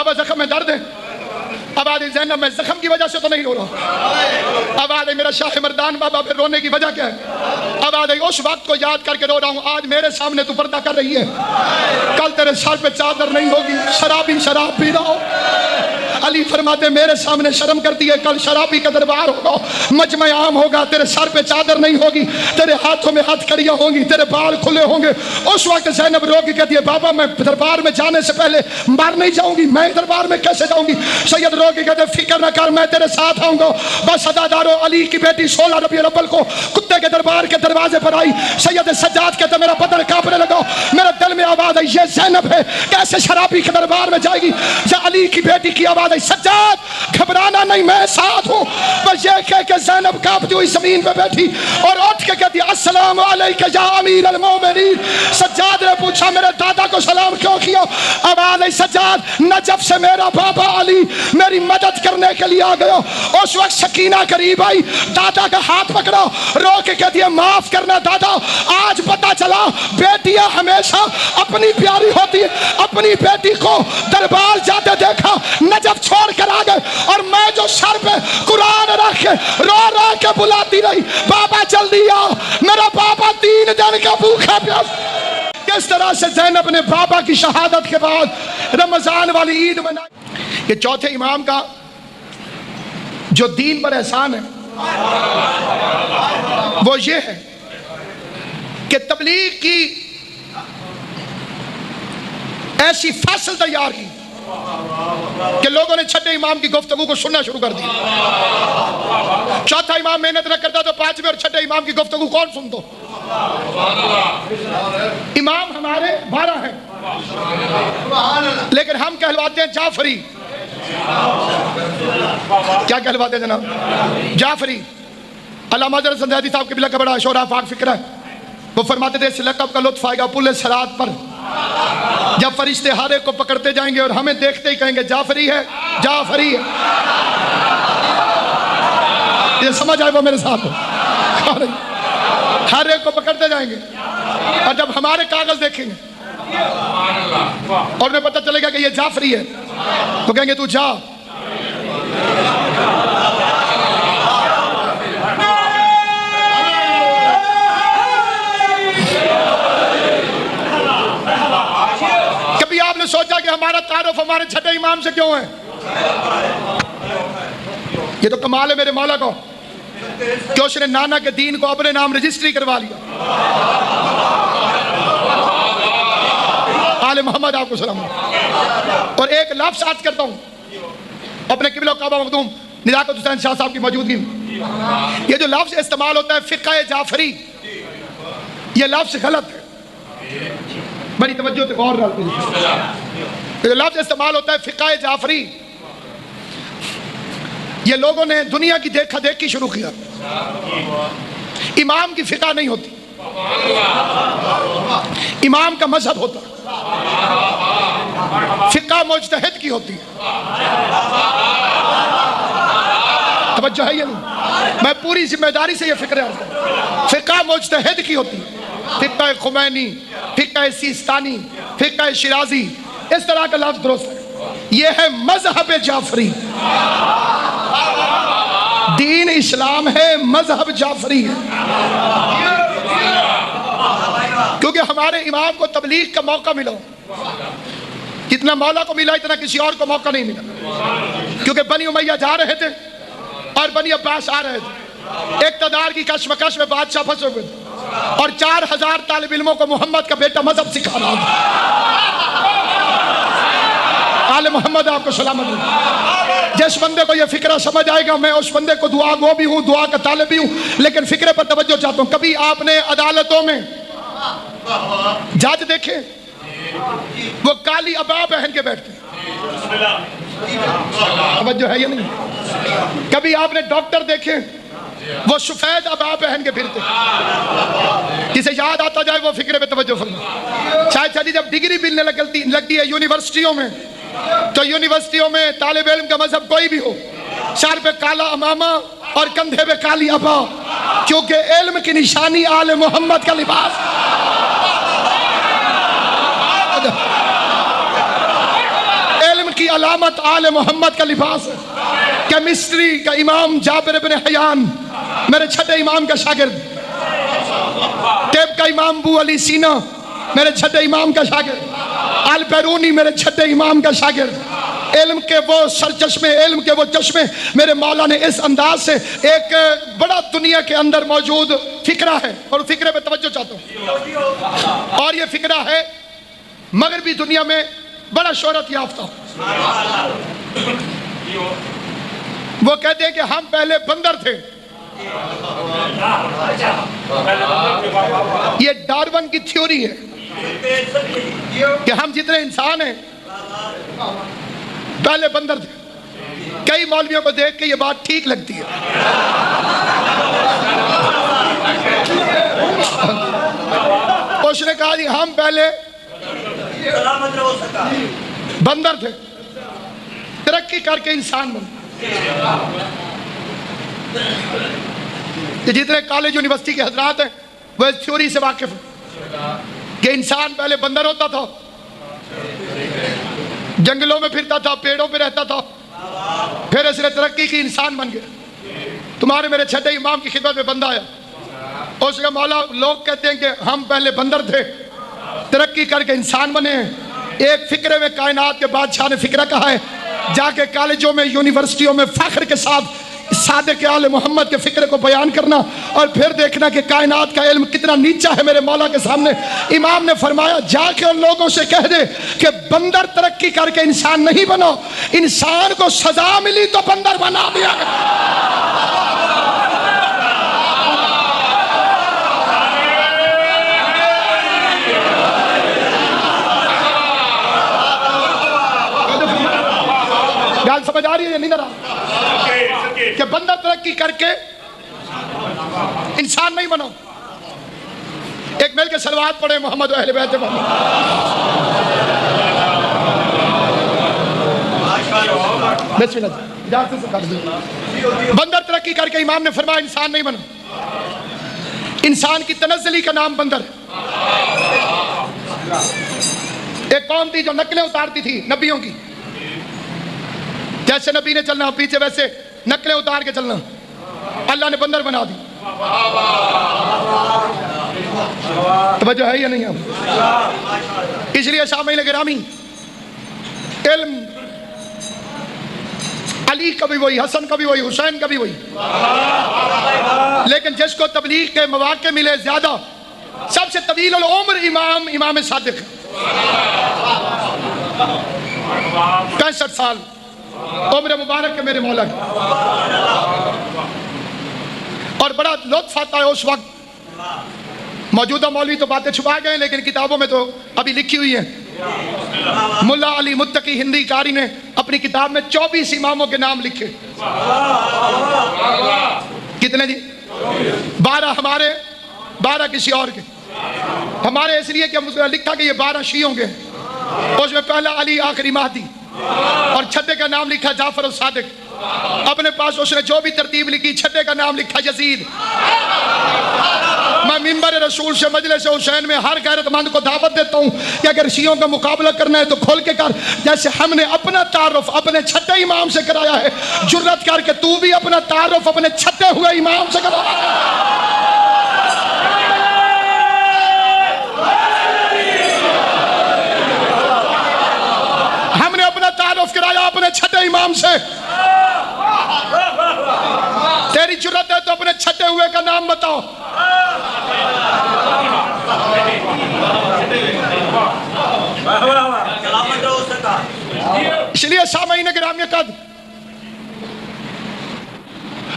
بابا زخم میں درد ہے. اب آدھے زینب میں زخم کی وجہ سے تو نہیں رو رہا. اب آدھے میرا شاہ مردان بابا پھر رونے کی وجہ کیا ہے؟ اب آدھے اس وقت کو یاد کر کے رو رہا ہوں. آج میرے سامنے تو پردہ کر رہی ہے, کل تیرے سر پہ چادر نہیں ہوگی, شرابی شراب پی رہا ہو. علی فرماتے میرے سامنے شرم کرتی ہے, کل شرابی کا دربار ہوگا, مجمع عام ہوگا, تیرے سر پہ چادر نہیں ہوگی, تیرے ہاتھوں میں ہتھ کڑیاں ہوں گی, تیرے بال کھلے ہوں گے. اس وقت زینب رو کے کہتی ہے بابا میں دربار میں جانے سے پہلے مر نہیں جاؤں گی, میں دربار میں کیسے جاؤں گی؟ سید رو کے کہتے فکر نہ کر, میں تیرے ساتھ آؤں گا. بس عزادارو, علی کی بیٹی 16 ربیع الاول کو کتے کے دربار کے دروازے پر آئی. سید سجاد کہتے میرا بدن کانپنے لگا, میرے دل میں آواز آئی یہ زینب ہے, کیسے شرابی کے دربار میں جائے گی؟ یہ علی کی بیٹی کی آواز آئی سجاد گھبرانا نہیں, میں ساتھ ہوں. بس یہ کہہ کہ زینب کانپتی ہوئی زمین پہ بیٹھی اور اٹھ کے کہتی السلام علیکہ یا امیر المومنین. سجاد نے پوچھا میرے دادا کو سلام کیوں کیا؟ آواز آئی سجاد نجف سے میرا بابا علی میری مدد کرنے کے لیے آ گیا. اس وقت سکینہ قریب آئی, دادا کا ہاتھ پکڑا, رو کے کہتی ہے معاف کرنا دادا, آج پتا چلا بیٹیاں ہمیشہ اپنی پیاری ہوتی ہے. اپنی بیٹی کو دربار جاتے دیکھا, نجف چھوڑ کر آ گئے, اور میں جو سر پہ قرآن رکھ کے رو رو کے بلاتی رہی بابا جلدی آ, میرا بابا 3 دن کا بھوکا پیاس. کس طرح سے زینب نے بابا کی شہادت کے بعد رمضان والی عید منائی. یہ چوتھے امام کا جو دین پر احسان ہے وہ یہ ہے کہ تبلیغ کی ایسی فصل تیار کی کہ لوگوں نے چھٹے امام کی گفتگو کو سننا شروع کر دی. چوتھا امام محنت نہ کرتا تو پانچویں اور چھٹے امام کی گفتگو کون سن دو؟ امام ہمارے 12 ہیں لیکن ہم کہلواتے ہیں جعفری. کیا کہلواتے ہیں جناب؟ جعفری. علامہ حضرت زندیاتی صاحب قبلہ کا بڑا شعرا پاک فکر ہے. وہ فرماتے تھے اس لقب کا لطف آئے گا پل صراط پر, جب فرشتے ہر ایک کو پکڑتے جائیں گے اور ہمیں دیکھتے ہی کہیں گے جعفری ہے جعفری ہے. یہ سمجھ آئے وہ میرے ساتھ ہو, ہر ایک کو پکڑتے جائیں گے اور جب ہمارے کاغذ دیکھیں گے اور انہیں پتہ چلے گا کہ یہ جعفری ہے تو کہیں گے تو جا. کبھی آپ نے سوچا کہ ہمارا تعارف ہمارے چھٹے امام سے کیوں ہے؟ یہ تو کمال ہے میرے مولا کو کہ اس نے نانا کے دین کو اپنے نام رجسٹری کروا لیا. آل محمد آپ کو سلام. اور ایک لفظ عرض کرتا ہوں اپنے قبلہ کعبہ مخدوم نزاکت حسین شاہ صاحب کی موجودگی میں, یہ جو لفظ استعمال ہوتا ہے فقہ جعفری, یہ لفظ غلط ہے. بڑی توجہ سے غور رکھیں. یہ جو لفظ استعمال ہوتا ہے فقہ جعفری, یہ لوگوں نے دنیا کی دیکھا دیکھی شروع کیا. امام کی فقہ نہیں ہوتی, امام کا مذہب ہوتا ہے. فقہ مجتہد کی ہوتی ہے. توجہ ہے یہ نہیں؟ میں پوری ذمہ داری سے یہ فکر عرض کروں. فقہ مجتہد کی ہوتی ہے. فقہ خمینی, فقہ سیستانی, فقہ شیرازی, اس طرح کا لفظ درست ہے. یہ ہے مذہب جعفری. دین اسلام ہے, مذہب جعفری ہے. کیونکہ ہمارے امام کو تبلیغ کا موقع ملا, جتنا مولا کو ملا اتنا کسی اور کو موقع نہیں ملا. کیونکہ بنی امیہ جا رہے تھے اور بنی عباس آ رہے تھے. اقتدار کی کشمکش میں بادشاہ پھنسے ہوئے تھے اور 4000 طالب علموں کو محمد کا بیٹا مذہب سکھا رہا تھا. آل محمد آپ کو سلامت ہوں. جس بندے کو یہ فکرہ سمجھ آئے گا, میں اس بندے کو دعا گو بھی ہوں, دعا کا طالب بھی ہوں, لیکن فکرے پر توجہ چاہتا ہوں. کبھی آپ نے عدالتوں میں جج دیکھے وہ کالی عبا پہن کے بیٹھتے, توجہ ہے یا نہیں؟ کبھی آپ نے ڈاکٹر دیکھے وہ سفید عبا پہن کے پھرتے. کسے یاد آتا جائے وہ فکرے پہ توجہ فرمائے. شاید جب ڈگری ملنے لگتی ہے یونیورسٹیوں میں, تو یونیورسٹیوں میں طالب علم کا مذہب کوئی بھی ہو, سر پہ کالا امامہ اور کندھے پہ کالی عبا, کیونکہ علم کی نشانی آل محمد کا لباس. علم کی یہی علامت آل محمد کا لباس ہے۔ کیمسٹری کا امام جابر بن حیان میرے چھٹے امام کا شاگرد، طب کا امام ابو علی سینا میرے چھٹے امام کا شاگرد، البیرونی میرے چھٹے امام کا شاگرد۔ علم کے وہ سرچشمے، علم کے وہ چشمے میرے مولا نے اس انداز سے ایک بڑا دنیا کے اندر موجود فکرہ ہے، اور فکرے پہ توجہ چاہتا ہوں، اور یہ فکرہ ہے مغربی دنیا میں بڑا شہرت یافتہ۔ وہ کہتے ہیں کہ ہم پہلے بندر تھے۔ یہ ڈارون کی تھیوری ہے کہ ہم جتنے انسان ہیں پہلے بندر تھے۔ کئی مولویوں کو دیکھ کے یہ بات ٹھیک لگتی ہے، اس نے کہا جی ہم پہلے بندر تھے، ترقی کر کے انسان بنے۔ جتنے کالج یونیورسٹی کے حضرات ہیں وہ اس تھیوری سے واقف ہیں کہ انسان پہلے بندر ہوتا تھا، جنگلوں میں پھرتا تھا، پیڑوں پہ رہتا تھا، پھر اس نے ترقی کی، انسان بن گیا۔ تمہارے میرے چھٹے امام کی خدمت میں بندہ آیا، اس کا مولا لوگ کہتے ہیں کہ ہم پہلے بندر تھے، ترقی کر کے انسان بنے ہیں۔ ایک فکرے میں کائنات کے بادشاہ نے فکرہ کہا ہے، جا کے کالجوں میں یونیورسٹیوں میں فخر کے ساتھ صادق آل محمد کے فکرے کو بیان کرنا، اور پھر دیکھنا کہ کائنات کا علم کتنا نیچا ہے میرے مولا کے سامنے۔ امام نے فرمایا جا کے ان لوگوں سے کہہ دے کہ بندر ترقی کر کے انسان نہیں بنا، انسان کو سزا ملی تو بندر بنا دیا گیا۔ گال سمجھ آ رہی ہے یا نہیں رہا کہ بندہ ترقی کر کے انسان نہیں بنو؟ ایک مل کے صلوات پڑھے محمد و اہل بیت محمد۔ بسم اللہ۔ بندر ترقی کر کے امام نے فرمایا انسان نہیں بنو۔ انسان کی تنزلی کا نام بندر ہے۔ ایک قوم تھی جو نقلیں اتارتی تھی نبیوں کی، جیسے نبی نے چلنا پیچھے ویسے نقلیں اتار کے چلنا، اللہ نے بندر بنا دی۔ توجہ ہے یا نہیں ہے؟ اس لیے سامعین گرامی، علم علی کا بھی وہی، حسن کا بھی وہی، حسین کا بھی وہی، لیکن جس کو تبلیغ کے مواقع ملے زیادہ، سب سے طویل العمر امام صادق 65 سال عمر مبارک کے میرے مولا کی، اور بڑا لطف آتا ہے اس وقت۔ موجودہ مولوی تو باتیں چھپا گئے، لیکن کتابوں میں تو ابھی لکھی ہوئی ہیں۔ ملا علی متقی ہندی کاری نے اپنی کتاب میں 24 اماموں کے نام لکھے۔ کتنے جی؟ 12 ہمارے، 12 کسی اور کے۔ ہمارے اس لیے کہ لکھا کہ یہ 12 شیعوں کے، اس میں پہلا علی، آخری مہدی، اور چھٹے کا نام لکھا جعفر الصادق۔ اپنے پاس اس نے جو بھی ترتیب لکھی، چھٹے کا نام لکھا یزید۔ میں ممبر رسول سے مجلس حسین میں ہر غیرت مند کو دعوت دیتا ہوں کہ اگر شیعوں کا مقابلہ کرنا ہے تو کھول کے کر، جیسے ہم نے اپنا تعارف اپنے چھٹے امام سے کرایا ہے، جرت کر کے تو بھی اپنا تعارف اپنے چھٹے ہوئے امام سے کرا۔ ہم نے اپنا تعارف کرایا اپنے چھٹے امام سے، تیری جرت ہے تو اپنے چھٹے ہوئے کا نام بتاؤ۔ اس لیے سامعین گرامی قدر،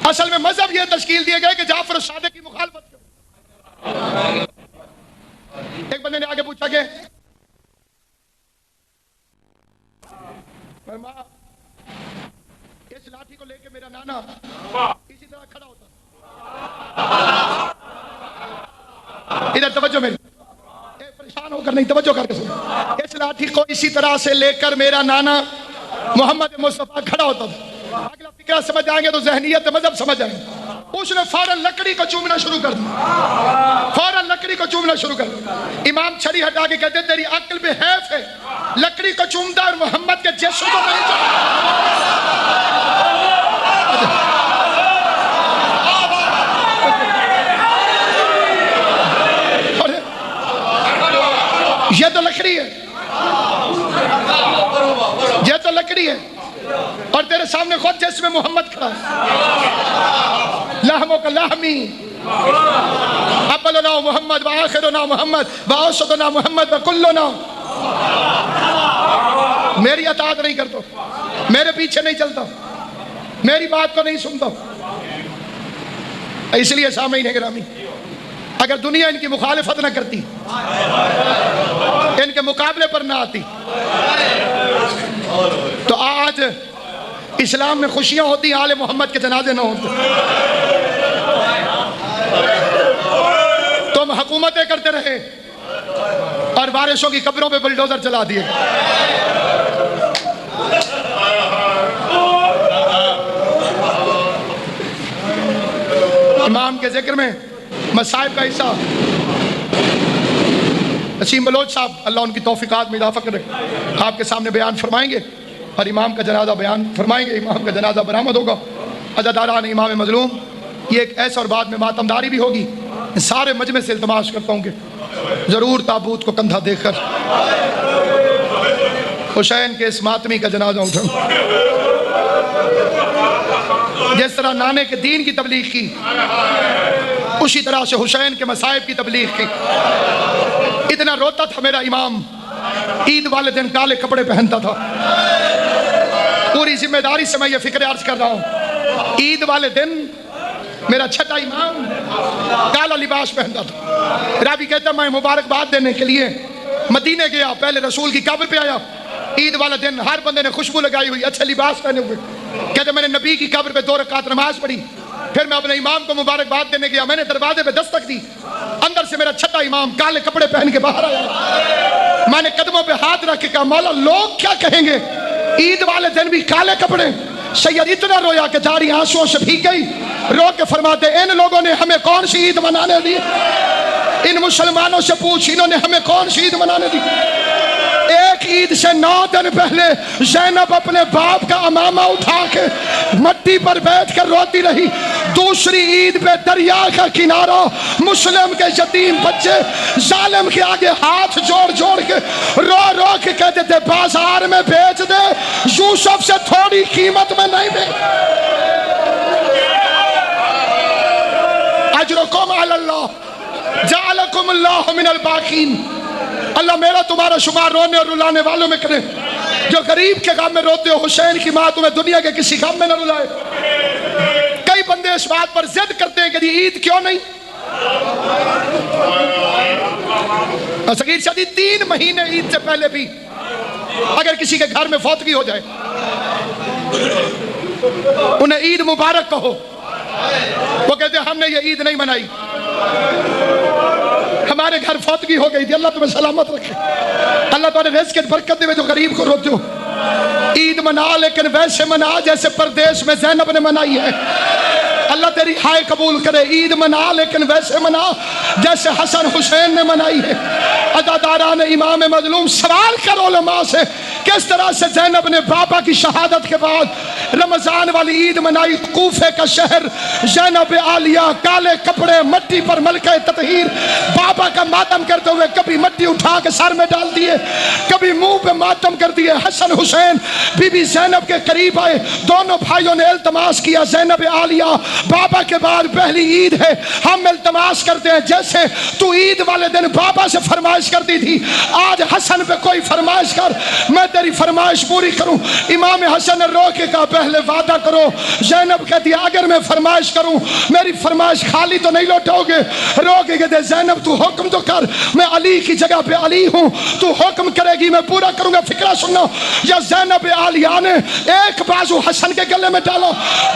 اصل میں مذہب یہ تشکیل دیے گئے کہ جعفر الصادق کی مخالفت کرو۔ ایک بندے نے آگے پوچھا کہ فرمایا اس لاٹھی کو لے کے میرا نانا اسی طرح کھڑا ہوتا۔ ادھر توجہ میری، پریشان ہو کر نہیں، توجہ کر کے سنو۔ اس لاٹھی کو اسی طرح سے لے کر میرا نانا محمد مصطفیٰ کھڑا ہوتا تھا۔ اگلا فکرہ سمجھ آئیں گے تو ذہنیت مذہب سمجھ آئیں گے۔ اس نے فوراً لکڑی کو چومنا شروع کر دیا، فوراً لکڑی کو چومنا شروع کر دیا۔ امام چھڑی ہٹا کے کہتے تیری عقل بے حیف ہے، لکڑی کو چومتا اور محمد کے جسم کو نہیں چومتا۔ یہ تو لکڑی ہے، یہ تو لکڑی ہے، اور تیرے سامنے خود جسم محمد کھڑا ہے، لحموں کا لحمی، اولنا محمد وآخرنا محمد وأوسطنا محمد وکلنا۔ میری اطاعت نہیں کرتا، میرے پیچھے نہیں چلتا، میری بات کو نہیں سنتا۔ اس لیے سامعین گرامی، اگر دنیا ان کی مخالفت نہ کرتی، ان کے مقابلے پر نہ آتی، تو آج اسلام میں خوشیاں ہوتی، آل محمد کے جنازے نہ ہوتے۔ تم حکومتیں کرتے رہے اور وارثوں کی قبروں پہ بلڈوزر چلا دیے۔ امام کے ذکر میں مصائب کا حصہ نسیم بلوچ صاحب، اللہ ان کی توفیقات میں اضافہ کرے، آپ کے سامنے بیان فرمائیں گے اور امام کا جنازہ بیان فرمائیں گے، امام کا جنازہ برآمد ہوگا۔ عزاداران امام مظلوم، یہ ایک ایسا اور بعد میں ماتمداری بھی ہوگی۔ سارے مجمع سے التماس کرتا ہوں کہ ضرور تابوت کو کندھا دے کر حسین کے اس ماتمی کا جنازہ اٹھاؤں۔ جس طرح نانے کے دین کی تبلیغ کی، اسی طرح سے حسین کے مصائب کی تبلیغ کی۔ اتنا روتا تھا میرا امام، عید والے دن کالے کپڑے پہنتا تھا۔ پوری ذمہ داری سے میں یہ فکر عرض کر رہا ہوں، عید والے دن میرا چھٹا امام کالا لباس پہنتا تھا۔ راوی کہتا میں مبارکباد دینے کے لیے مدینے گیا، پہلے رسول کی قبر پہ آیا، عید والا دن ہر بندے نے خوشبو لگائی ہوئی، اچھے لباس پہنے ہوئے۔ کہتے میں نے نبی کی قبر پہ 2 رکعت نماز پڑھی، پھر میں اپنے امام کو مبارکباد دینے گیا، میں نے دروازے پہ دستک دی، اندر سے میرا چھٹا امام کالے کپڑے پہن کے باہر آیا۔ میں نے قدموں پہ ہاتھ رکھ کے کہا مولا لوگ کیا کہیں گے، عید والے دن بھی کالے کپڑے۔ سید اتنا رویا کہ داڑھی آنسوؤں سے بھیگ گئی، رو کے فرماتے ان لوگوں نے ہمیں کون سی عید منانے دی، ان مسلمانوں سے پوچھ انہوں نے ہمیں کون سی عید منانے دی۔ ایک عید سے 9 دن پہلے زینب اپنے باپ کا امامہ اٹھا کے مٹی پر بیٹھ کر روتی رہی، دوسری عید پہ دریا کا کنارہ مسلم کے یتیم بچے ظالم کے آگے ہاتھ جوڑ جوڑ کے رو رو کے کہتے تھے بازار میں بیچ دے، یوسف سے تھوڑی قیمت میں نہیں بیچ۔ اجرکم علی اللہ جعلکم اللہ من الباقین، اللہ میرا تمہارا شمار رونے اور رلانے والوں میں کرے، جو غریب کے غم میں روتے ہو، حسین کی ماں تمہیں دنیا کے کسی غم میں نہ رلائے۔ کئی بندے اس بات پر ضد کرتے ہیں کہ یہ عید کیوں نہیں، صغیر شادی 3 مہینے عید سے پہلے بھی اگر کسی کے گھر میں فوتگی ہو جائے انہیں عید مبارک کہو، وہ کہتے ہیں ہم نے یہ عید نہیں منائی، ہمارے گھر فوتگی ہو گئی تھی، اللہ تمہیں سلامت رکھے، اللہ تمہیں رزق کی برکت دے جو غریب کو روتے ہو۔ عید منا لیکن ویسے منا جیسے پردیس میں زینب نے منائی ہے، اللہ تیری ہائے قبول کرے۔ عید منا لیکن ویسے منا جیسے حسن حسین نے منائی ہے۔ عزاداران امام مظلوم، سوال کرو علماء سے کس طرح سے زینب نے بابا کی شہادت کے بعد رمضان والی عید منائی۔ کوفے کا شہر، زینب عالیہ کالے کپڑے، مٹی پر ملکہ تطہیر، بابا کا ماتم کرتے ہوئے کبھی مٹی اٹھا کے سر میں ڈال دیے، کبھی منہ پہ ماتم کر دیے۔ حسن حسین بی بی زینب کے قریب آئے، دونوں بھائیوں نے التماس کیا، زینب عالیہ بابا کے بعد پہلی عید ہے، ہم التماس کرتے ہیں جیسے تو عید والے دن بابا سے فرمائش کرتی تھی، آج حسن پہ کوئی فرمائش کر، میں تیری فرمائش پوری کروں۔ امام حسن نے رو کے کہا پہلے وعدہ کرو۔ زینب کہتی ہے اگر میں فرمائش کروں میری فرمائش خالی تو نہیں لوٹاؤ گے۔ رو کے کہتے زینب تو حکم تو کر، میں علی کی جگہ پہ علی ہوں، تو حکم کرے گی میں پورا کروں گا۔ فکرہ سننا، یا زینب عالیہ نے ایک بازو حسن کے گلے میں ڈالا،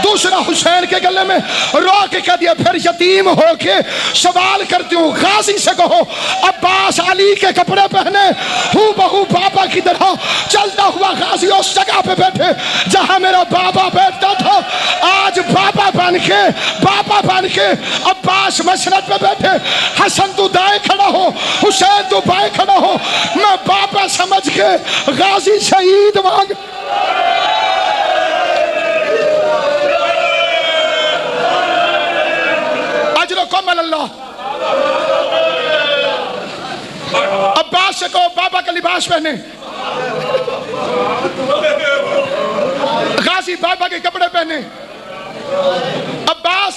دوسرا حسین کے گلے میں، رو کے کہہ دیا پھر یتیم ہو کے سوال کرتی ہوں، غازی سے کہو عباس علی کے کپڑے پہنے، ہو بہو بابا کی طرح چلتا ہوا غازی اس جگہ پہ بیٹھے جہاں میرا بابا بیٹھتا تھا، آج بابا بن کے عباس مشرق پہ بیٹھے، حسن تو دائیں کھڑا ہو، حسین تو بائیں کھڑا ہو، میں بابا سمجھ کے غازی شہید مانگ. اجرکم اللہ. عباس سے کہو بابا کا لباس پہنے، غازی بابا کے کپڑے پہنے. عباس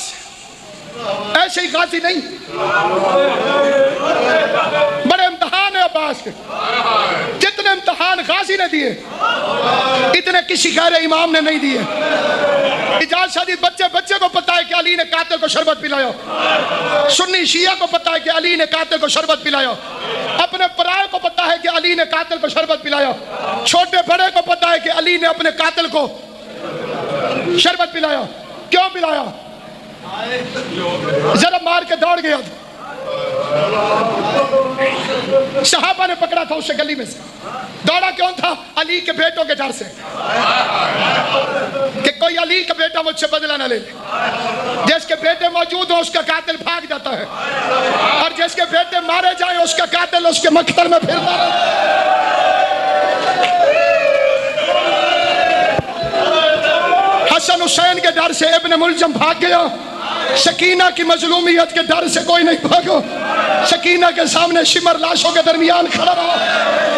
ایسے ہی غازی نہیں، بڑے امتحان ہیں عباس کے. جتنے امتحان غازی نے دیے اتنے کسی غیر امام نے نہیں دیے. اجاز شادی بچے کو پتا ہے کہ علی نے قاتل کو شربت پلایا، سنی شیعہ کو پتا ہے کہ علی نے قاتل کو شربت پلایا، اپنے پرائے کو پتا ہے کہ علی نے قاتل کو شربت پلایا، چھوٹے بڑے کو پتا ہے کہ علی نے اپنے قاتل کو شربت پلایا. کیوں پلایا؟ ذرا مار کے دوڑ گیا تھا، صحابہ نے پکڑا تھا اسے گلی میں سے. دوڑا کیوں تھا؟ علی کے بیٹوں کے ڈر سے کہ کوئی علی کا بیٹا مجھ سے بدلہ نہ لے لے. جس کے بیٹے موجود ہو اس کا قاتل بھاگ جاتا ہے، اور جس کے بیٹے مارے جائیں اس کا قاتل اس کے مقتل میں پھرتا رہتا. حسن حسین کے ڈر سے ابن ملجم بھاگ گیا، سکینہ کی مظلومیت کے ڈر سے کوئی نہیں بھاگو. سکینہ کے سامنے شمر لاشوں کے درمیان کھڑا رہا.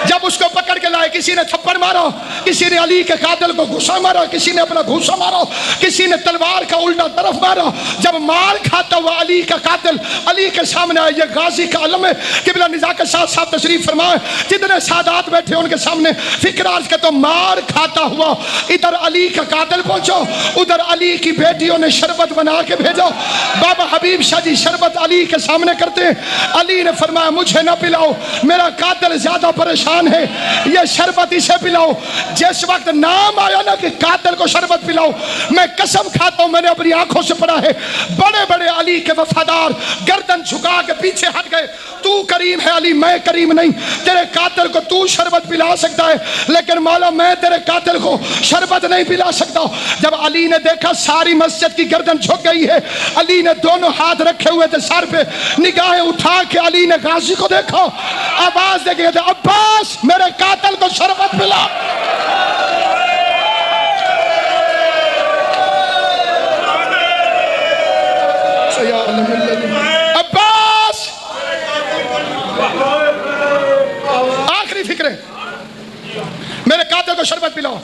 جب اس کو پکڑ کے لائے، کسی نے تھپڑ مارا، کسی نے علی کے قاتل کو گھوسا مارا، کسی نے اپنا گھوسا مارا، کسی نے تلوار کا الٹا طرف مارا. جب مار کھاتا ہوا علی کا قاتل علی کے سامنے آیا، یہ غازی کا علم ہے. قبلہ نزاکت صاحب تشریف فرمائے، جتنے سادات بیٹھے ان کے سامنے فکر عرض کے تو مار کھاتا ہوا ادھر علی کا قاتل پہنچو، ادھر علی کی بیٹیوں نے شربت بنا کے بھیجا. بابا حبیب شاہ جی شربت علی کے سامنے کرتے ہیں. علی نے فرمایا مجھے نہ پلاؤ، میرا قاتل زیادہ پریشان ہے، یہ شربت اسے پلاؤ. جس وقت نام آیا نا کہ قاتل کو شربت پلاؤ، میں قسم کھاتا ہوں میں نے اپنی آنکھوں سے پڑھا ہے، بڑے بڑے علی کے وفادار گردن جھکا کے پیچھے ہٹ گئے. تو کریم ہے علی، میں کریم نہیں. تیرے قاتل کو تو شربت پلا سکتا ہے لیکن مولا میں تیرے قاتل کو شربت نہیں پلا سکتا. جب علی نے دیکھا ساری مسجد کی گردن جھک گئی ہے، علی نے دونوں ہاتھ رکھے ہوئے تھے سر پہ، نگاہیں اٹھا کے علی نے غازی کو دیکھا، آواز دے کے کہتے عباس میرے قاتل کو شربت پلا. عباس آخری فکر ہے میرے قاتل کو شربت پلاؤ.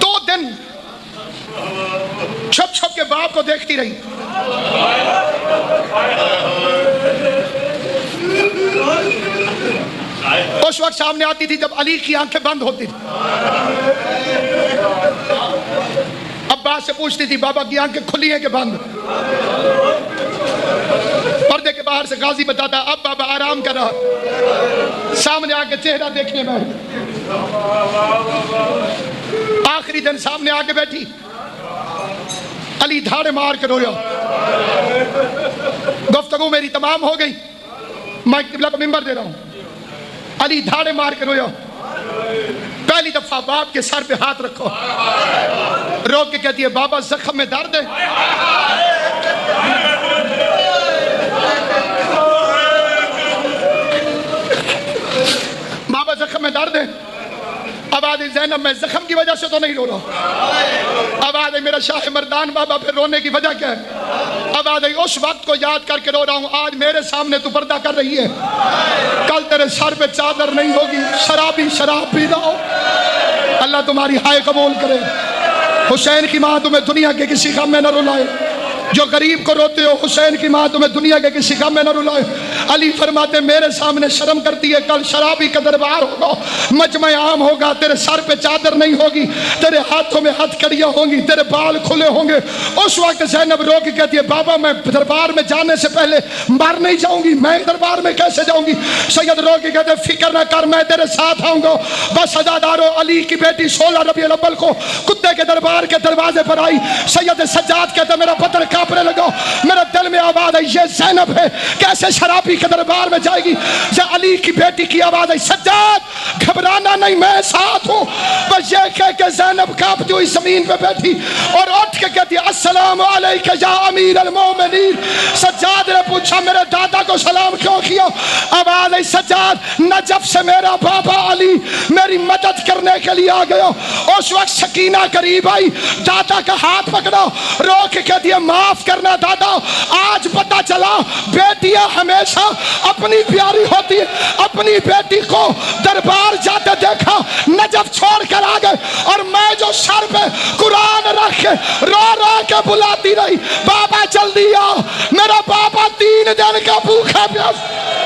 2 دن چھپ چھپ کے باپ کو دیکھتی رہی. اس وقت سامنے آتی تھی جب علی کی آنکھیں بند ہوتی تھی. عباس سے پوچھتی تھی بابا کی آنکھیں کھلی ہیں کہ بند؟ پردے کے باہر سے غازی بتاتا اب بابا آرام کر رہا، سامنے آ کے چہرہ دیکھنے میں. آخری دن سامنے آ کے بیٹھی، علی دھاڑے مار کے رویا. گفتگو میری تمام ہو گئی، میں قبلہ کو منبر دے رہا ہوں. علی دھاڑے مار کے رویا. پہلی دفعہ باپ کے سر پہ ہاتھ رکھو، رو کے کہتی ہے بابا زخم میں درد ہے. بابا زخم میں درد ہے. آواز زینب میں زخم کی وجہ سے تو نہیں رو رہا. آواز میرا شاہ مردان بابا پھر رونے کی وجہ کیا ہے؟ آواز اس وقت کو یاد کر کے رو رہا ہوں، آج میرے سامنے تو پردہ کر رہی ہے، کل تیرے سر پہ چادر نہیں ہوگی. شرابی شراب پی رہا ہو، اللہ تمہاری ہائے قبول کرے. حسین کی ماں تمہیں دنیا کے کسی غم میں نہ رلائے. جو غریب کو روتے ہو، حسین کی ماں تمہیں دنیا کے کسی غم میں نہ رلائے. علی فرماتے میرے سامنے شرم کرتی ہے، کل شرابی کا دربار ہوگا، مجمع عام ہوگا، تیرے سر پہ چادر نہیں ہوگی، تیرے ہاتھوں میں ہتھ کڑیاں ہوں گی، تیرے بال کھلے ہوں گے. اس وقت زینب رو کے کہتی ہے بابا میں دربار میں جانے سے پہلے مر نہیں جاؤں گی، میں دربار میں کیسے جاؤں گی؟ سید رو کے کہتے فکر نہ کر، میں تیرے ساتھ آؤں گا. بس عزادارو، علی کی بیٹی 16 ربیع الاول کو کتے کے دربار کے دروازے پر آئی. سید سجاد کہتے میرا پتر کانپنے لگا. میرے دل میں آواز آئی یہ زینب ہے, کیسے شرابی کے دربار میں جائے گی. یہ علی کی بیٹی کی آواز آئی سجاد گھبرانا نہیں میں ساتھ ہوں. بس یہ کہہ کہ زینب کانپتی ہوئی زمین پہ بیٹھی اور اٹھ کے کہتی السلام علیکہ یا امیر المومنین. سجاد نے پوچھا میرے دادا کو سلام کیوں کیا. آواز آئی سجاد نجف سے میرا بابا علی میری مدد کرنے کے لیے آ گیا. اس وقت سکینہ قریب آئی, دادا کا ہاتھ پکڑا, رو کے کہہ دیا معاف کرنا دادا, آج پتہ چلا بیٹیاں ہمیشہ اپنی پیاری ہوتی ہے. اپنی بیٹی کو دربار جاتے دیکھا, نجف چھوڑ کر آ گئے اور میں جو سر پہ قرآن رکھ کے رو رو کے بلاتی رہی بابا جلدی آ, میرا بابا 3 دن کا بھوکا پیاسا.